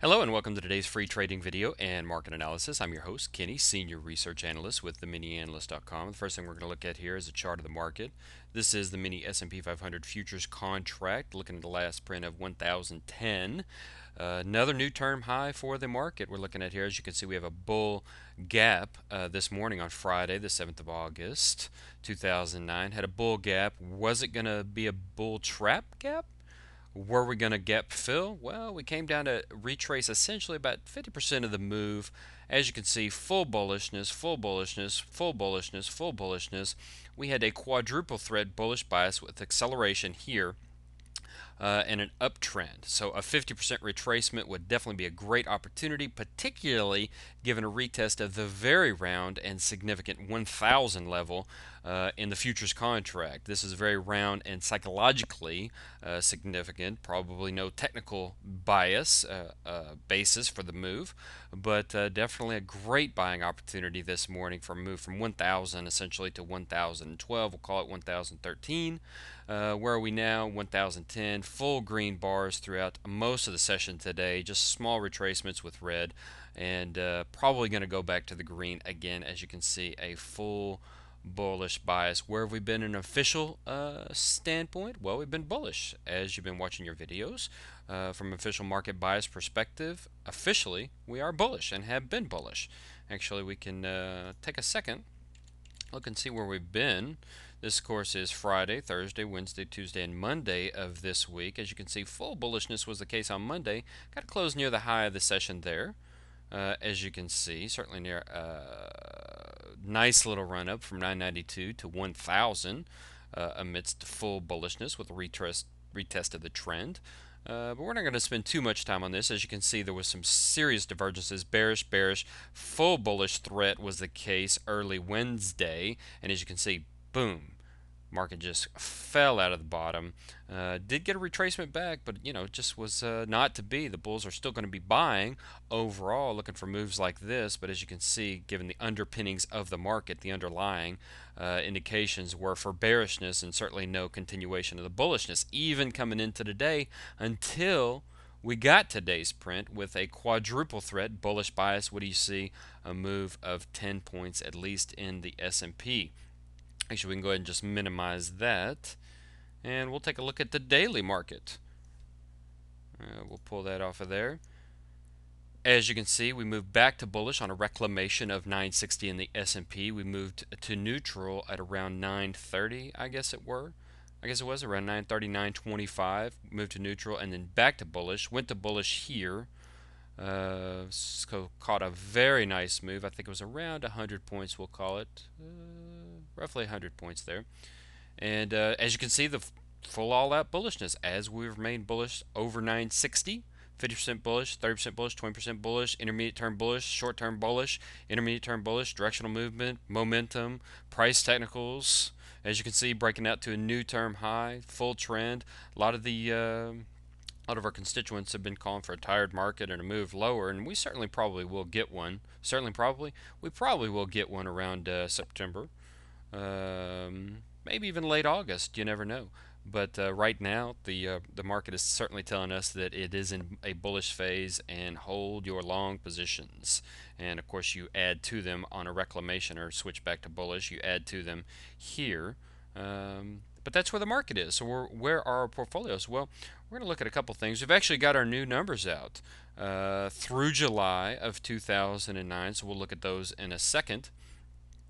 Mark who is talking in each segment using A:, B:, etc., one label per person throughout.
A: Hello and welcome to today's free trading video and market analysis. I'm your host, Kenny, Senior Research Analyst with the MiniAnalyst.com. The first thing we're going to look at here is a chart of the market. This is the mini S&P 500 futures contract, looking at the last print of 1010. Another new term high for the market we're looking at here. As you can see, we have a bull gap this morning on Friday, the 7th of August, 2009. Had a bull gap. Was it going to be a bull trap gap? Were we going to gap fill? Well, we came down to retrace essentially about 50% of the move. As you can see, full bullishness, full bullishness, full bullishness, full bullishness. We had a quadruple threat bullish bias with acceleration here and an uptrend. So a 50% retracement would definitely be a great opportunity, particularly given a retest of the very round and significant 1,000 level in the futures contract. This is very round and psychologically significant. Probably no technical bias basis for the move, but definitely a great buying opportunity this morning for a move from 1,000 essentially to 1,012. We'll call it 1,013. Where are we now? 1,010. Full green bars throughout most of the session today. Just small retracements with red, and probably going to go back to the green again. As you can see, a full bullish bias. Where have we been in an official standpoint? Well, we've been bullish as you've been watching your videos. From official market bias perspective, officially we are bullish and have been bullish. Actually, we can take a second, look and see where we've been. This, of course, is Friday, Thursday, Wednesday, Tuesday, and Monday of this week. As you can see, full bullishness was the case on Monday. Got to close near the high of the session there. As you can see, certainly near a nice little run up from 992 to 1,000 amidst full bullishness with a retest of the trend. But we're not going to spend too much time on this. As you can see, there was some serious divergences. Bearish, bearish, full bullish threat was the case early Wednesday. And as you can see, boom, market just fell out of the bottom. Did get a retracement back, but just was not to be. The bulls are still going to be buying overall, looking for moves like this. But as you can see, given the underpinnings of the market, the underlying indications were for bearishness and certainly no continuation of the bullishness, even coming into today until we got today's print with a quadruple threat bullish bias. What do you see? A move of 10 points at least in the S&P. Actually, we can go ahead and just minimize that, and we'll take a look at the daily market. We'll pull that off of there. As you can see, we moved back to bullish on a reclamation of 960 in the S&P. We moved to neutral at around 930, I guess it was around 930, 925. Moved to neutral and then back to bullish. Went to bullish here. Caught a very nice move. I think it was around 100 points, we'll call it. Roughly 100 points there. And as you can see, the full all-out bullishness as we remain bullish over 960. 50% bullish, 30% bullish, 20% bullish, intermediate term bullish, short term bullish, intermediate term bullish, directional movement, momentum, price technicals. As you can see, breaking out to a new term high, full trend. A lot of our constituents have been calling for a tired market and a move lower, and we certainly probably will get one. We probably will get one around September, maybe even late August. You never know. But right now, the market is certainly telling us that it is in a bullish phase, and hold your long positions. And of course, you add to them on a reclamation or switch back to bullish. You add to them here. But that's where the market is. So where are our portfolios? Well, we're going to look at a couple things. We've actually got our new numbers out through July of 2009. So we'll look at those in a second.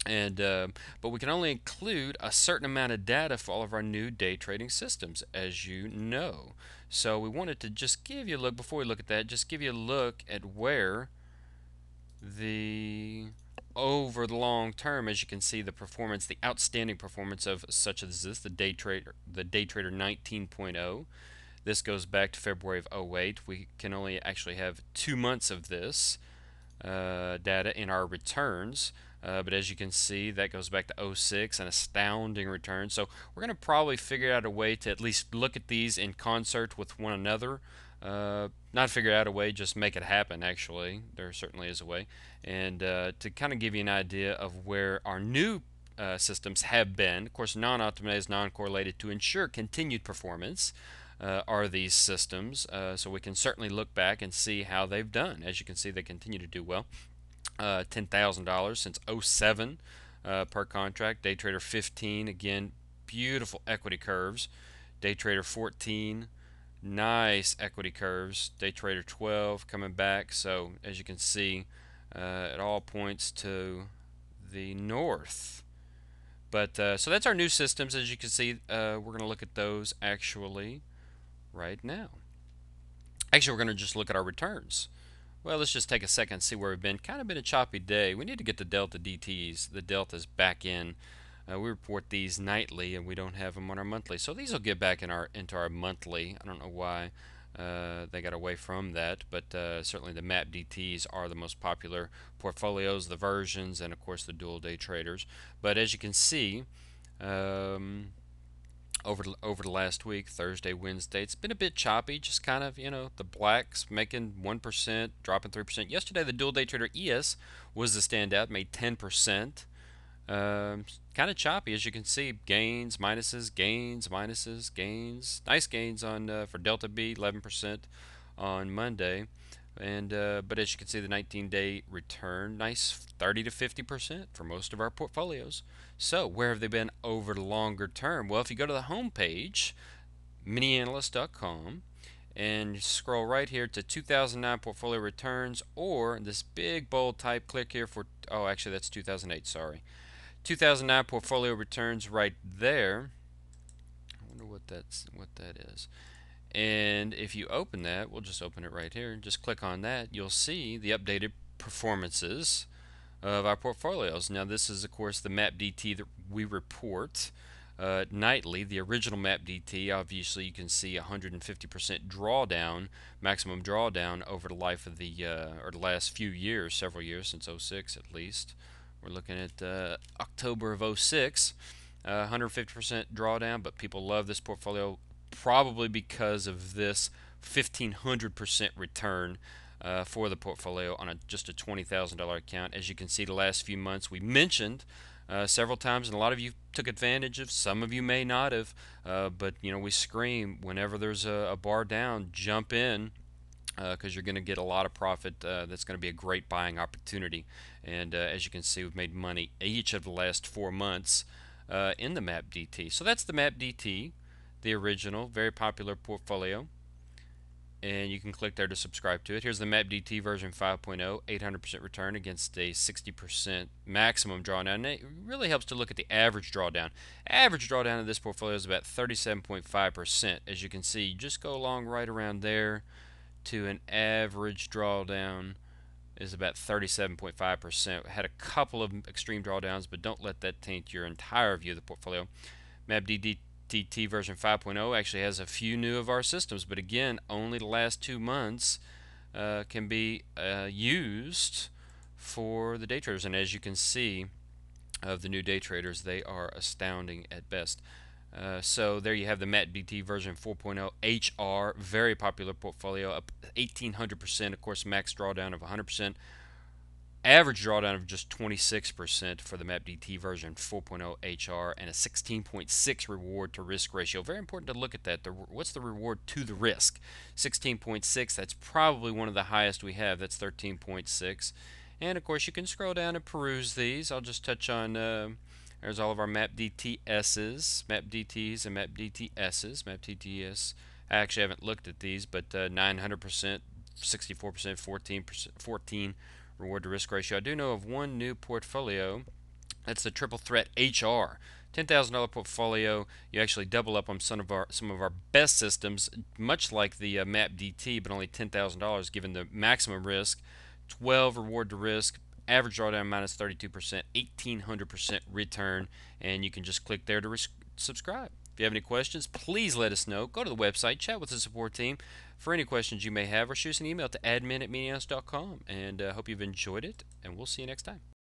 A: And but we can only include a certain amount of data for all of our new day trading systems, as you know. So we wanted to just give you a look, before we look at that, just give you a look at where the over the long term, as you can see, the performance, the outstanding performance of such as this, the Day Trader 19.0. This goes back to February of 08. We can only actually have 2 months of this data in our returns. But as you can see, that goes back to 06, an astounding return. So we're going to probably figure out a way to at least look at these in concert with one another. Not figure out a way, just make it happen, actually. There certainly is a way. And to kind of give you an idea of where our new systems have been, of course, non-optimized, non-correlated, to ensure continued performance. are these systems. So we can certainly look back and see how they've done. As you can see, they continue to do well. $10,000 since '07 per contract. Day trader 15, again, beautiful equity curves. Day trader 14, nice equity curves. Day trader 12 coming back. So as you can see, it all points to the north. But so that's our new systems. As you can see, we're going to look at those actually right now. Actually, we're going to just look at our returns. Well, let's just take a second and see where we've been. Kind of been a choppy day. We need to get the Delta DTs, the Deltas back in. We report these nightly, and we don't have them on our monthly. So these will get back into our monthly. I don't know why they got away from that, but certainly the MAP DTs are the most popular portfolios, the versions, and of course the dual day traders. But as you can see, over the last week, Thursday, Wednesday, it's been a bit choppy. Just kind of, the blacks making 1%, dropping 3%. Yesterday, the dual day trader ES was the standout, made 10%. Kind of choppy, as you can see. Gains, minuses, gains, minuses, gains. Nice gains on for Delta B, 11% on Monday. And but as you can see, the 19-day return, nice 30 to 50% for most of our portfolios. So where have they been over the longer term? Well, if you go to the home page, MiniAnalyst.com, and you scroll right here to 2009 portfolio returns, or this big bold type, click here for, oh, actually that's 2008, sorry. 2009 portfolio returns right there. I wonder what that is. And if you open that, we'll just open it right here, just click on that, you'll see the updated performances of our portfolios. Now this is of course the MAP DT that we report nightly. The original MAP DT, obviously you can see 150% drawdown, maximum drawdown over the life of the or the last few years, several years, since '06 at least. We're looking at October of '06, 150% drawdown, but people love this portfolio probably because of this 1,500% return for the portfolio on just a $20,000 account. As you can see, the last few months we mentioned several times, and a lot of you took advantage of. Some of you may not have, but we scream whenever there's a bar down, jump in, because you're going to get a lot of profit. That's going to be a great buying opportunity. And as you can see, we've made money each of the last 4 months in the MAP DT. So that's the MAP DT, the original, very popular portfolio. And you can click there to subscribe to it. Here's the MAP DT version 5.0, 800% return against a 60% maximum drawdown. And it really helps to look at the average drawdown. Average drawdown of this portfolio is about 37.5%. As you can see, you just go along right around there to an average drawdown is about 37.5%. Had a couple of extreme drawdowns, but don't let that taint your entire view of the portfolio. MAP DT version 5.0 actually has a few new of our systems, but again, only the last 2 months can be used for the day traders. And as you can see, of the new day traders, they are astounding at best. So there you have the MAP DT version 4.0 HR, very popular portfolio, up 1,800%. Of course, max drawdown of 100%. Average drawdown of just 26% for the MAP DT version 4.0 HR, and a 16.6 reward to risk ratio. Very important to look at that. What's the reward to the risk? 16.6, that's probably one of the highest we have. That's 13.6. And of course, you can scroll down and peruse these. I'll just touch on, there's all of our MAP DTSs, MAP DTs, and MAP DTSs. MAP DTS, I actually haven't looked at these, but 900%, 64%, 14 reward to risk ratio. I do know of one new portfolio. That's the Triple Threat HR. $10,000 portfolio. You actually double up on some of our best systems, much like the MAP DT, but only $10,000 given the maximum risk. 12 reward to risk. Average drawdown minus 32%, 1,800% return, and you can just click there to subscribe. If you have any questions, please let us know. Go to the website, chat with the support team for any questions you may have, or shoot us an email to admin@MiniAnalyst.com. And hope you've enjoyed it, and we'll see you next time.